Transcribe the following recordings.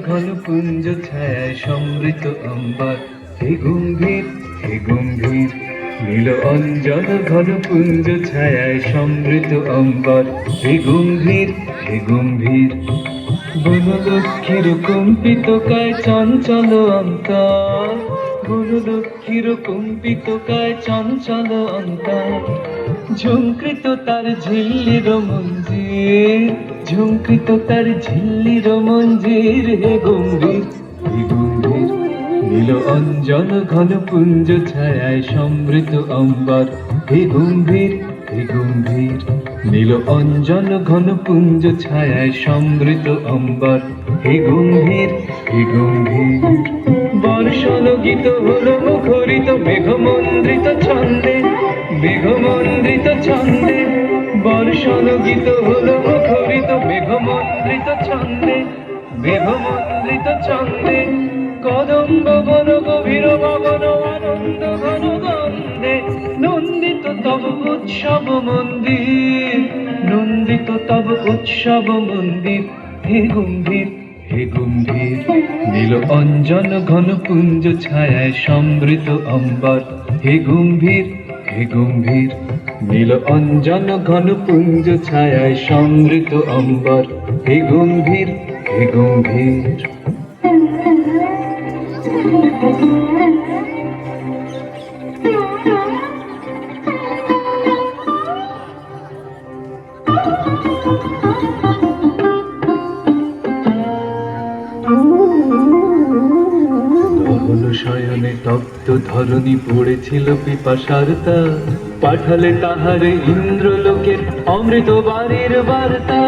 ঘন পুঞ্জ ছায়ায় সমৃত অম্বর, হে গম্ভীর হে গম্ভীর। নীল অঞ্জন ঘন পুঞ্জ ছায়ায় সমৃত অম্বর, হে গম্ভীর হে গম্ভীর। বনলক্ষ্মীর কম্পিত কায় চঞ্চল অন্তর, বনলক্ষ্মীর কম্পিত কায় চঞ্চল অন্তর। ঝঙ্কৃত তার ঝিল্লির মঞ্জির, ঝঙ্কৃত তার ঝিল্লির মঞ্জির, হে গম্ভীর হে গম্ভীর। নীল অঞ্জন ঘন পুঞ্জ ছায়ায় সমৃত অম্বর, হে গম্ভীর হে গম্ভীর। নীল অঞ্জন ঘন পুঞ্জ ছায়ায় সমৃত অম্বর, হে গম্ভীর হে গম্ভীর। বর্ষণ গীত হলো মুখরিত মেঘমন্দ্রিত ছন্দে, মেঘমন্দ্রিত ছন্দে। বর্ষণ গীত হলো মুখরিত মেঘমন্দ্রিত ছন্দে, মেঘমন্দ্রিত ছন্দে। কদম্ব বন গভীর গগন আনন্দ ঘন গন্ধে, নন্দিত তব উৎসব মন্দির, নন্দিত তব উৎসব মন্দির, হে গম্ভীর হে গম্ভীর। নীল অঞ্জন ঘন পুঞ্জ ছায়ায় সমৃত অম্বর, হে গম্ভীর হে গম্ভীর। নীল অঞ্জন ঘন পুঞ্জ ছায়ায় সমৃত অম্বর, হে গম্ভীর হে গম্ভীর। গহন শয়নে তপ্ত ধরণী পড়েছিল পিপাসার তার, পাঠালে তাহারে ইন্দ্রলোকের অমৃত বাড়ির বার্তা।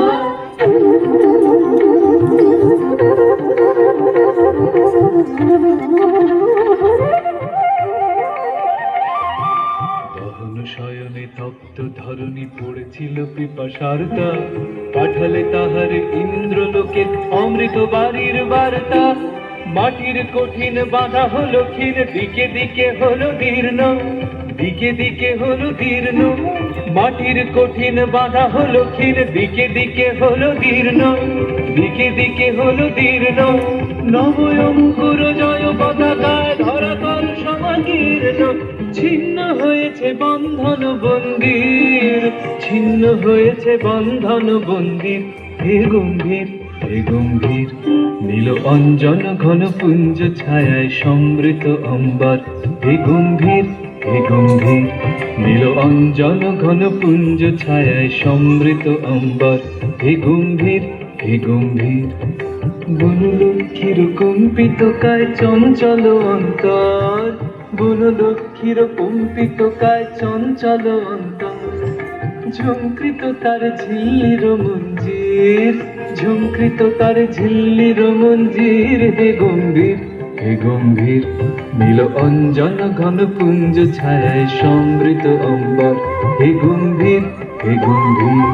গহন শয়নে তপ্ত ধরণী পড়েছিল পিপাসার তার, পাঠালে তাহারে ইন্দ্রলোকের অমৃত বাড়ির বার্তা। মাটির কঠিন বাধা হলো ক্ষীণ, দিকে দিকে হলো দীর্ণ, দিকে দিকে হলো দীর্ণ। মাটির কঠিন বাধা হলো ক্ষীণ, দিকে দিকে হলো দীর্ণ, দিকে দিকে হলো দীর্ণ। নব অঙ্কুর জয় পতাকায় ধরাতল সমাকীর্ণ, ছিন্ন হয়েছে বন্ধন বন্দির, ছিন্ন হয়েছে বন্ধন বন্দির, হে গম্ভীর হে গম্ভীর। নীল অঞ্জন ঘন পুঞ্জ ছায়ায় সমৃত অম্বর, হে গম্ভীর হে গম্ভীর। নীল অঞ্জন ঘন পুঞ্জ ছায়ায় সমৃত অম্বর, হে গম্ভীর হে গম্ভীর। বনলক্ষ্মীর কম্পিত কায় চঞ্চল অন্তর, বনলক্ষ্মীর কম্পিত কায় চঞ্চল অন্তর। ঝঙ্কৃত তার ঝিল্লির মঞ্জির, ঝঙ্কৃত তার ঝিল্লির মঞ্জির, হে গম্ভীর হে গম্ভীর। নীল অঞ্জন ঘন পুঞ্জ ছায়ায় সমৃত অম্বর, হে গম্ভীর হে গম্ভীর।